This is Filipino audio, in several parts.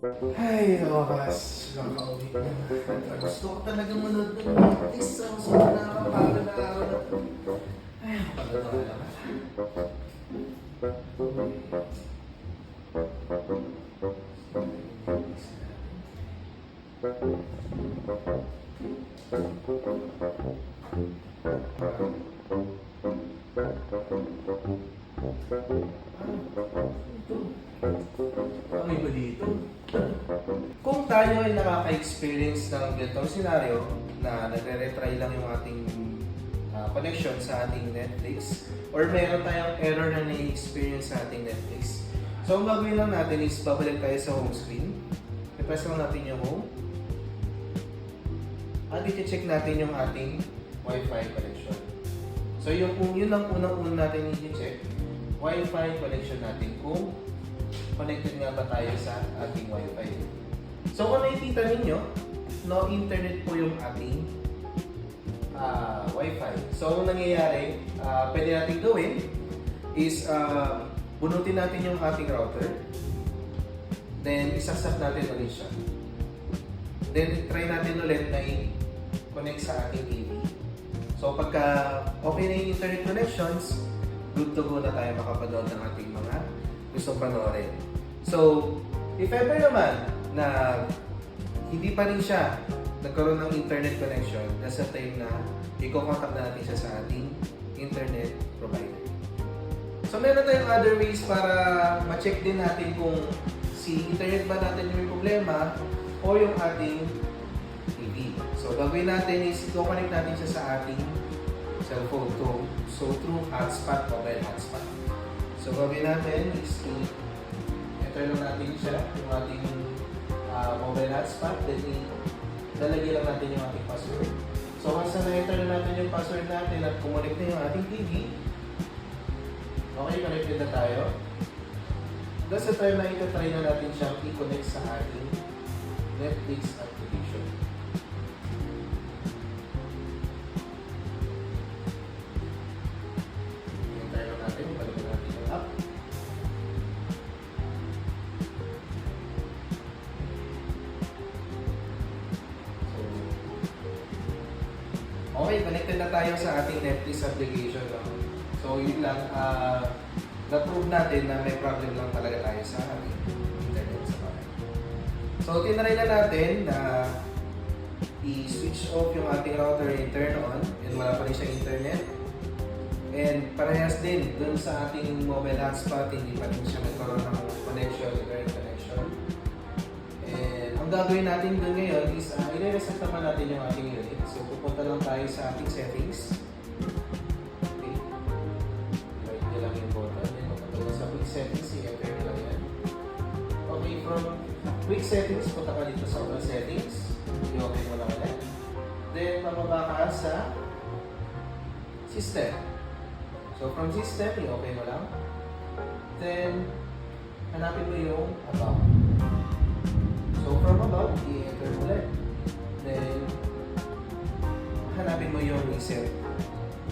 Ay, wakas. Nakauwi na. Gusto ko talaga manood ng Netflix. Ang sobrang nakakapagod na araw na to. Ay, kapagod na naman. Ano ba dito? Kung tayo ay nakaka-experience ng ganitong scenario na nagre-retry lang yung ating connection sa ating Netflix or meron tayong error na na-experience sa ating Netflix. So, ang gagawin lang natin is babalik tayo sa home screen. I-press lang natin yung home. At i-check natin yung ating Wi-Fi connection. So, yun lang unang-una natin i-check. Wi-Fi connection natin kung connected nga ba tayo sa ating Wi-Fi. So kung nakikita ninyo, no internet po yung ating Wi-Fi. So ang nangyayari, pwede natin gawin is bunutin natin yung ating router. Then isasap natin ulit siya. Then try natin ulit na i-connect sa ating TV. So pagka okay na yung internet connections, good to go na tayo makapanood ng ating mga gustong panoorin. So, if ever naman na hindi pa rin siya nagkaroon ng internet connection, nasa time na i-contact na natin siya sa ating internet provider. So, meron tayong other ways para ma-check din natin kung si internet ba natin yung may problema o yung ating TV. So, gagawin natin is i-connect natin siya sa ating cellphone to through hotspot, mobile hotspot. So gawin natin is enter lang natin siya, yung ating mobile hotspot, then lalagyan lang natin yung ating password. So once na enter na natin yung password natin at kumonect na yung ating TV, okay, connected na tayo. That's the time na ito-try na natin siyang i-connect sa ating Netflix application. Okay, connected na tayo sa ating Netflix application. No? So, yun lang. Na-prove natin na may problem lang talaga tayo sa ating internet sa bahay. So, tinry na natin na i-switch off yung ating router and turn on and wala pa rin siyang internet. And parehas din dun sa ating mobile hotspot, hindi pa rin siya nagkaroon ng connection, internet connection. And ang gagawin natin dun ngayon is i-reset naman natin yung ating unit. So pupunta lang tayo sa ating settings. Okay. Right nyo lang yung button. Then pupunta sa quick settings, i-enter nyo lang yan. Okay, from quick settings, punta ka dito sa all settings. I-open mo lang ulit. Then mababa ka sa system. So from system, i-open mo lang. Then hanapin mo yung about. So from about, i-enter mo ulit. Then hanapin mo yung reset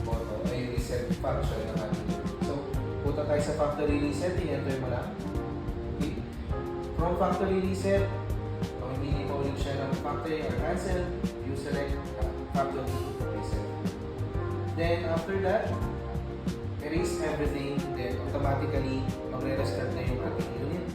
button o yung reset function ng ating unit. So punta tayo sa factory reset, i-enter mo lang. Okay. From factory reset, kung hindi mo ulit siya ng factory or cancel, you select factory reset. Then after that, erase everything, then automatically magre-restart na yung ating unit.